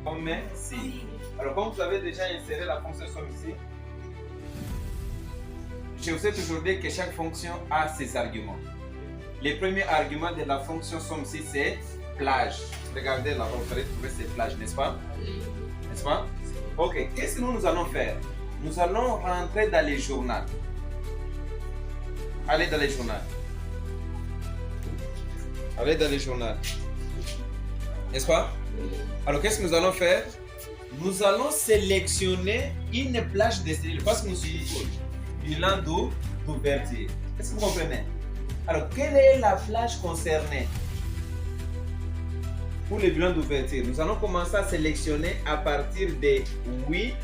Somme ici. Alors, comme vous avez déjà inséré la fonction somme ici, je vous ai toujours dit que chaque fonction a ses arguments. Le premier argument de la fonction somme ici, c'est plage. Regardez là, vous allez trouver ces plages, n'est-ce pas? N'est-ce pas? Ok, qu'est-ce que nous allons faire? Nous allons rentrer dans les journaux. Allez dans les journaux. Allez dans les journaux. N'est-ce pas? Alors, qu'est-ce que nous allons faire? Nous allons sélectionner une plage de cellules parce que nous sommes bilan d'ouverture. Est-ce que vous comprenez? Alors, quelle est la plage concernée? Pour le bilan d'ouverture, nous allons commencer à sélectionner à partir de 8.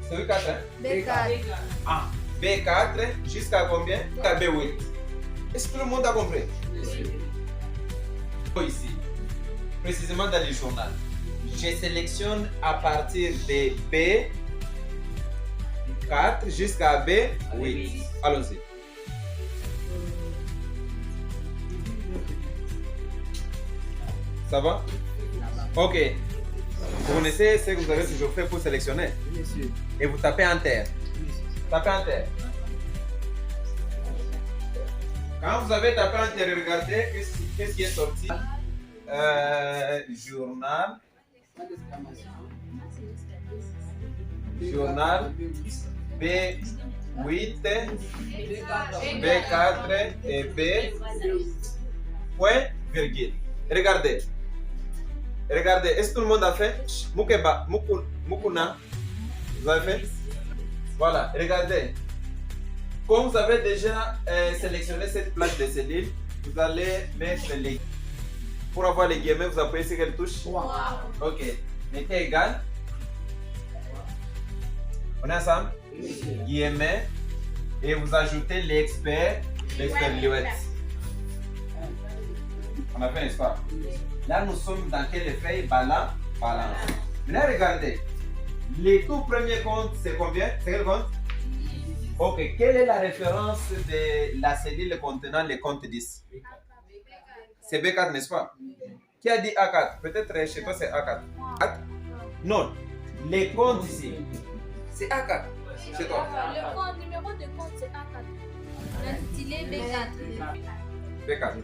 C'est B4, hein? B4. Ah, B4 jusqu'à combien? Jusqu'à B8. Est-ce que tout le monde a compris? Ici, précisément dans le journal, je sélectionne à partir de B4 jusqu'à B8. Allons-y. Ça va? Ok. Vous connaissez ce que vous avez toujours fait pour sélectionner? Et vous tapez Enter. Tapez Enter. Quand vous avez tapé Enter, regardez qu'est-ce qui est sorti. Journal. Journal B8, B4 et B. Point, virgule. Regardez. Regardez, est-ce que tout le monde a fait? Mukuna. Vous avez fait? Voilà, regardez. Comme vous avez déjà sélectionné cette plage de cellules, vous allez mettre les. Pour avoir les guillemets, vous appuyez sur quelle touche? Wow. Ok. Mettez égal. On est ensemble? Guillemets. Et vous ajoutez l'expert Louette. On a fait, n'est-ce pas? Là, nous sommes dans quelle feuille? Balance. Maintenant, regardez. Les tout premiers comptes, c'est combien? C'est quel compte? Ok. Quelle est la référence de la cellule contenant le compte 10? C'est B4, n'est-ce pas? Qui a dit A4? Peut-être chez toi, c'est A4. Non. Les comptes ici, c'est A4. Chez toi. Le numéro de compte, c'est A4. L'intitulé B4. B4.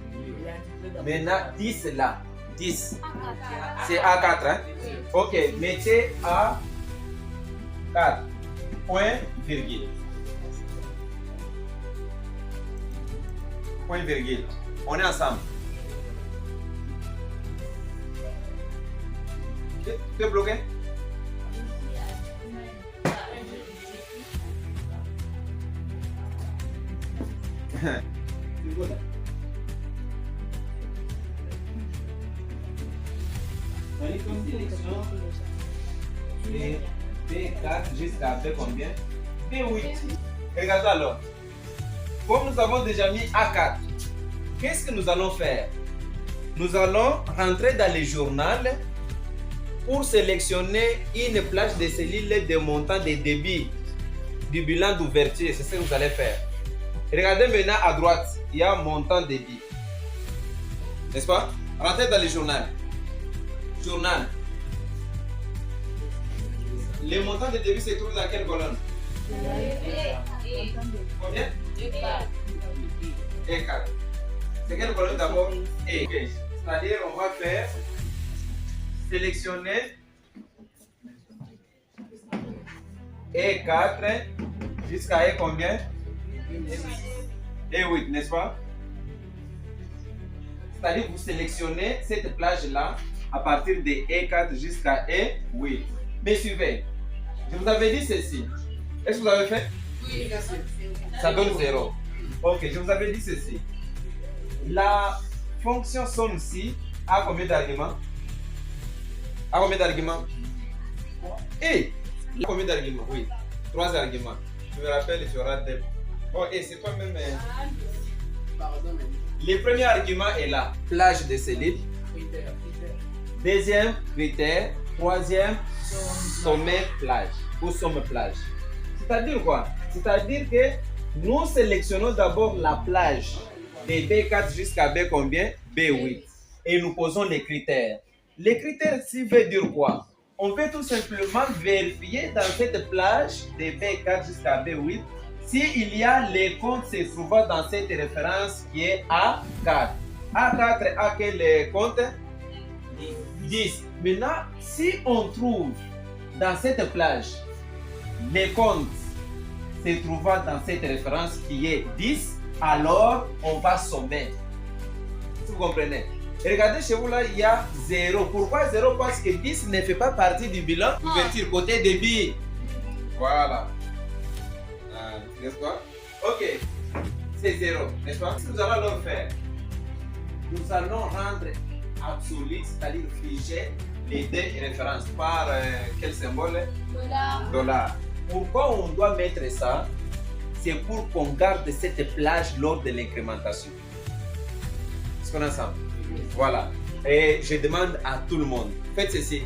Maintenant, 10 là. 10. A4. C'est A4, hein? Ok, mettez A4. Point, virgule. Point, virgule. On est ensemble. Tu es bloqué? Et B4 jusqu'à B combien? B8. Regardez alors. Comme nous avons déjà mis A4, qu'est-ce que nous allons faire? Nous allons rentrer dans le journal pour sélectionner une plage de cellules de montant de débit du bilan d'ouverture. C'est ce que vous allez faire. Regardez maintenant à droite, il y a montant de débit. N'est-ce pas? Rentrez dans le journal. Journal. Le montant de débit se trouve dans quelle colonne? Combien? E4. C'est quelle colonne d'abord? E. Okay. C'est-à-dire, on va faire sélectionner E4 jusqu'à E combien? E8, n'est-ce pas? C'est-à-dire, vous sélectionnez cette plage-là à partir de E4 jusqu'à E8. Mais suivez, je vous avais dit ceci. Est-ce que vous avez fait? Oui. Ça donne 0. Ok, je vous avais dit ceci. La fonction somme-ci a combien d'arguments? A combien d'arguments? Et a combien d'arguments? Oui, 3 arguments. Je me rappelle, il y aura des. Oh, et c'est pas même. Le premier argument est là, plage de cellules. Deuxième critère. Troisième, sommet plage ou somme plage. C'est-à-dire quoi? C'est-à-dire que nous sélectionnons d'abord la plage de B4 jusqu'à B combien? B8. Et nous posons les critères. Les critères ici veulent dire quoi? on peut tout simplement vérifier dans cette plage de B4 jusqu'à B8 s'il y a les comptes se trouvant dans cette référence qui est A4. A4 a quel compte? 10. Maintenant, si on trouve dans cette plage les comptes se trouvant dans cette référence qui est 10, alors on va sommer. Vous comprenez? Regardez chez vous là, il y a 0. Pourquoi 0? Parce que 10 ne fait pas partie du bilan d'ouverture côté débit. Voilà. N'est-ce pas? Ok. C'est 0. N'est-ce pas? Ce que nous allons alors faire, nous allons rendre absolu, c'est-à-dire figer les deux références par quel symbole? Dollar. Pourquoi on doit mettre ça? C'est pour qu'on garde cette plage lors de l'incrémentation. Est-ce qu'on est ensemble? Voilà. Et je demande à tout le monde, faites ceci.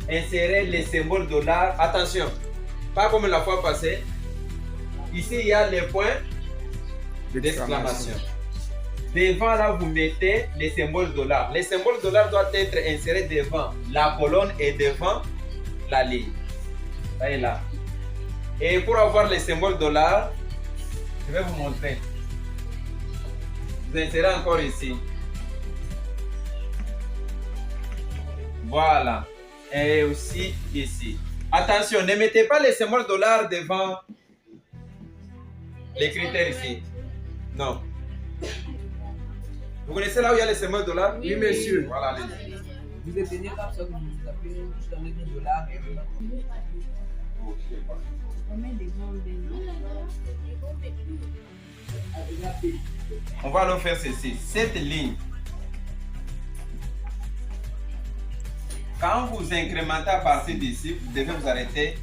Insérez les symboles dollar. Attention, pas comme la fois passée. Ici, il y a les points d'exclamation. Devant là, vous mettez les symboles dollar. Les symboles dollar doivent être insérés devant la colonne et devant la ligne. Ça est là. Et pour avoir les symboles dollar, je vais vous montrer. Vous insérez encore ici. Voilà. Et aussi ici. Attention, ne mettez pas les symboles dollar devant les critères ici. Non. Vous connaissez là où il y a les symboles dollars? Oui, monsieur. Voilà, allez-y. Vous êtes venu comme ça, vous nous appelez dans les dollars. On va alors faire ceci. Cette ligne. Quand vous incrémentez à partir d'ici, vous devez vous arrêter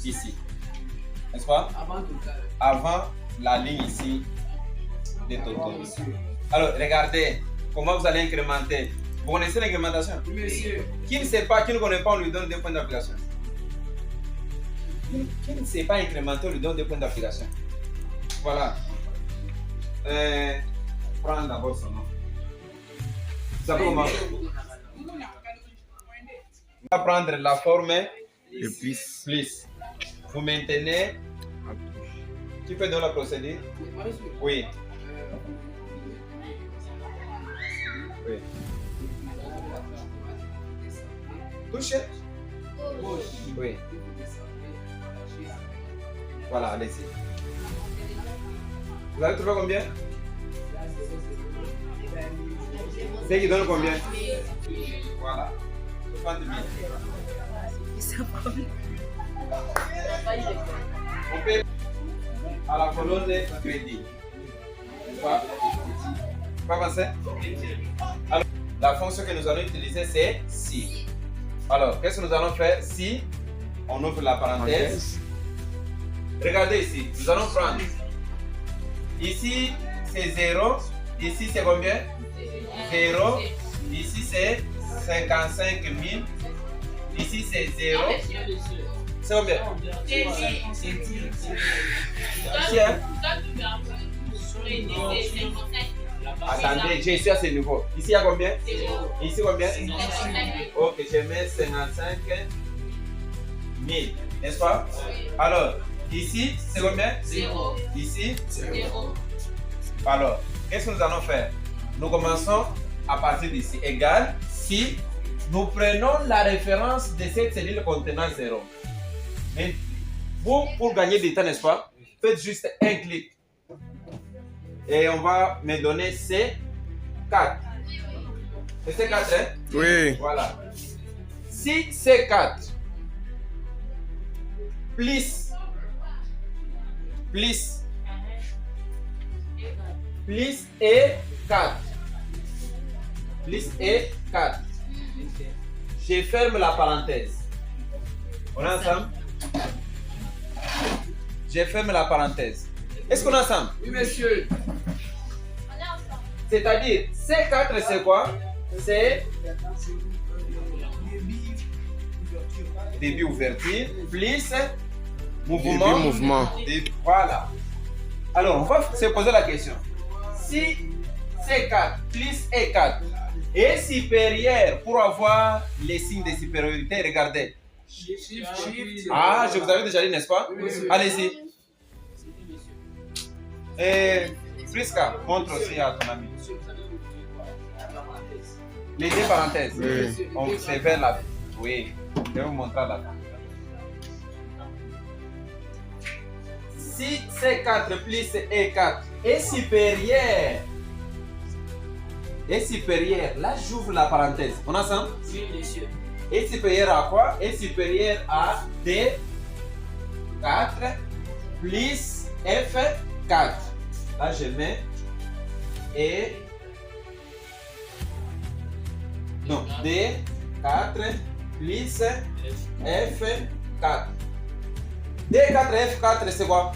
ici. N'est-ce pas? Avant la ligne ici de Toto. Alors, regardez comment vous allez incrémenter. Vous connaissez l'incrémentation? Oui, monsieur. Qui ne sait pas, qui ne connaît pas, on lui donne 2 points d'application. Qui ne sait pas incrémenter, on lui donne 2 points d'application. Voilà. Prends d'abord son nom. Vous savez comment? On va prendre la forme Et plus. plus. Vous maintenez. Tu peux donner la procédure? Oui. Oui. Touchez. Oui. Voilà, allez-y. Vous avez trouvé combien? C'est qui donne combien? Voilà. 30 000. On peut à la colonne de crédit. Pas passer? Alors, la fonction que nous allons utiliser, c'est si. Alors, qu'est-ce que nous allons faire? Si on ouvre la parenthèse. Regardez ici, nous allons prendre. Ici, c'est 0. Ici, c'est combien? 0. Ici, c'est 55 000. Ici, c'est 0. C'est combien? Ici, hein? Attendez, j'ai ici à ce niveau. Ici, il y a combien? Ici, combien? Ok, je mets 55 000. N'est-ce pas? Alors, ici, c'est combien? 0. Ici? 0. Alors, qu'est-ce que nous allons faire? Nous commençons à partir d'ici. Égal si nous prenons la référence de cette cellule contenant 0. Mais vous, pour gagner du temps, n'est-ce pas? Faites juste un clic. Et on va me donner C4. C'est C4, hein? Oui. Voilà. Si C4 plus E4 plus E4, je ferme la parenthèse. On est ensemble? Je ferme la parenthèse. Est-ce qu'on est ensemble? Oui, monsieur. C'est-à-dire, C4 c'est quoi? C'est début ouverture plus mouvement. Mouvement. Voilà. Alors, on va se poser la question. Si C4 plus E4 est supérieur pour avoir les signes de supériorité. Regardez. Ah, je vous avais déjà dit, n'est-ce pas? Allez-y. Et Prisca, montre aussi à ton ami. Les deux parenthèses. On se vers la. Oui, je vais vous montrer là. Si C4 plus E4 est supérieur, là j'ouvre la parenthèse. On a ça? Est supérieur à quoi? Est supérieur à D4 plus F4. Là je mets et non, D4 plus F4. D4 et F4 c'est quoi?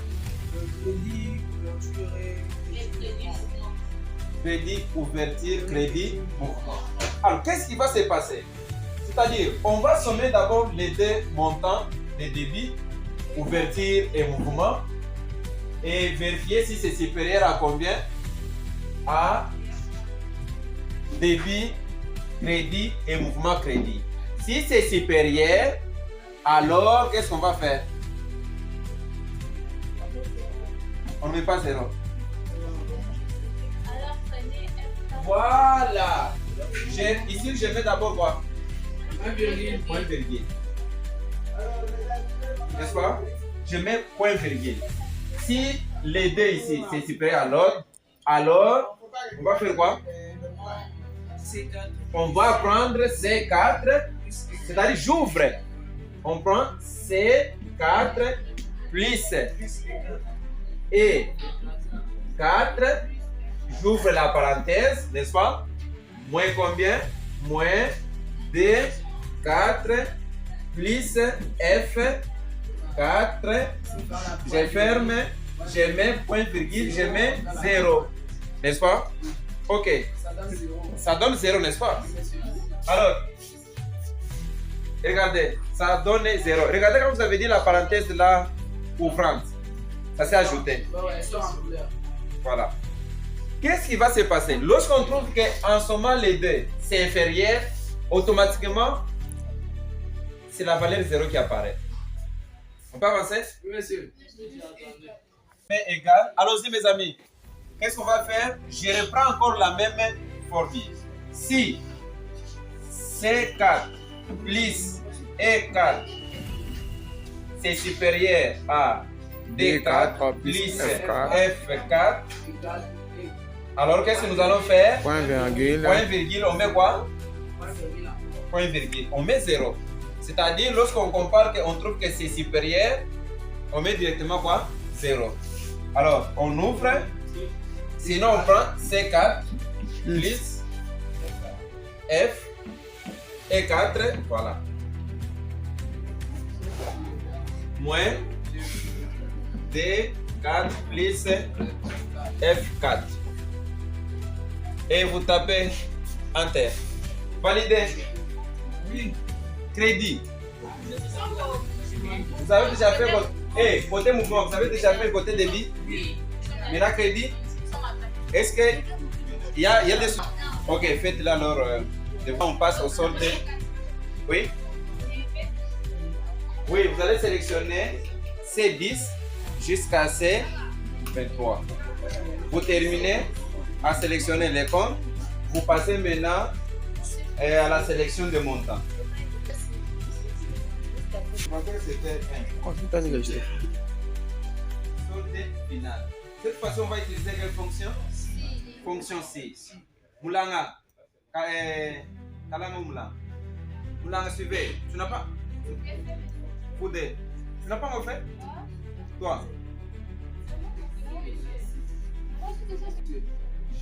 Crédit, ouverture, crédit, mouvement. Alors qu'est-ce qui va se passer? C'est-à-dire, on va sommer d'abord les deux montants de débit, ouverture et mouvement, et vérifier si c'est supérieur à combien? À débit, crédit et mouvement crédit. Si c'est supérieur, alors qu'est-ce qu'on va faire? On ne met pas 0. Alors, prenez F4. Voilà. Ici, je mets d'abord quoi? Point virgule. N'est-ce pas? Je mets point virgule. Si les deux ici, c'est supérieur à l'autre, alors, on va faire quoi? On va prendre C4, c'est-à-dire j'ouvre. On prend C4 plus E4, j'ouvre la parenthèse, n'est-ce pas? Moins combien? Moins D4 plus F4, je ferme, je mets point virgule, je mets 0, n'est-ce pas? Ok, ça donne 0, n'est-ce pas? Alors, regardez, ça donne 0. Regardez quand vous avez dit la parenthèse là, ouvrante, ça s'est ajouté. Voilà. Qu'est-ce qui va se passer? Lorsqu'on trouve qu'en sommant les deux, c'est inférieur, automatiquement, c'est la valeur 0 qui apparaît. On peut avancer? Oui, monsieur. Mais égal. Allons-y, mes amis. Qu'est-ce qu'on va faire? Je reprends encore la même formule. Si C4 plus E4 c'est supérieur à D4 plus F4, alors qu'est-ce que nous allons faire? Point virgule. Point virgule, on met quoi? Point virgule, on met 0. C'est-à-dire, lorsqu'on compare, qu'on trouve que c'est supérieur, on met directement quoi? 0. Alors, on ouvre. Sinon, on prend C4 plus F et 4, voilà. Moins D4 plus F4. Et vous tapez Enter. Validé. Oui. Crédit. Vous avez déjà fait votre... côté mouvement, vous avez déjà fait le côté débit? Oui. Maintenant, crédit? Est-ce que il y a des... Ok, faites-le alors. On passe au solde. Oui? Oui, vous allez sélectionner C10 jusqu'à C23. Vous terminez à sélectionner les comptes. Vous passez maintenant à la sélection de montants. C'était solde final. Cette fois-ci, on va utiliser quelle fonction? Fonction 6. Moulanga. Kalama Moulanga. Moulanga, suivez. Tu n'as pas? Foudé. Tu n'as pas en fait? Toi.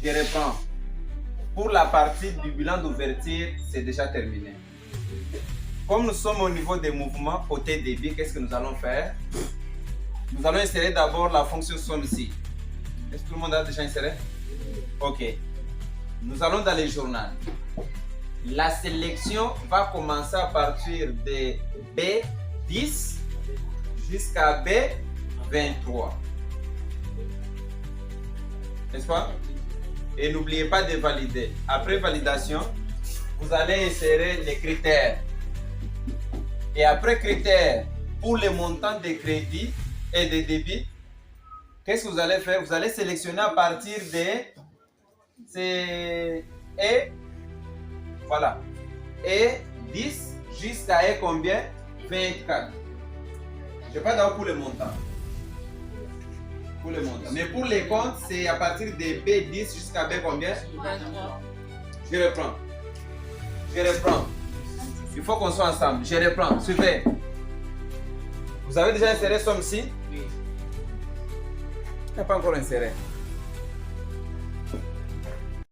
Je reprends. Pour la partie du bilan d'ouverture, c'est déjà terminé. Comme nous sommes au niveau des mouvements côté débit, qu'est-ce que nous allons faire? Nous allons insérer d'abord la fonction somme ici. Est-ce que tout le monde a déjà inséré? Ok. Nous allons dans le journal. La sélection va commencer à partir de B10 jusqu'à B23. N'est-ce pas? Et n'oubliez pas de valider. Après validation, vous allez insérer les critères. Et après critères, pour les montants de crédit et de débit, qu'est-ce que vous allez faire? Vous allez sélectionner à partir de... Et voilà. Et 10 jusqu'à et combien? 24. Je ne sais pas d'abord pour le montant. Pour le montant. Mais pour les comptes, c'est à partir de B10 jusqu'à B combien? 23. Je reprends. Je reprends. Il faut qu'on soit ensemble. Je reprends. Suivez. Vous avez déjà inséré somme-ci? Oui. Il n'y a pas encore inséré.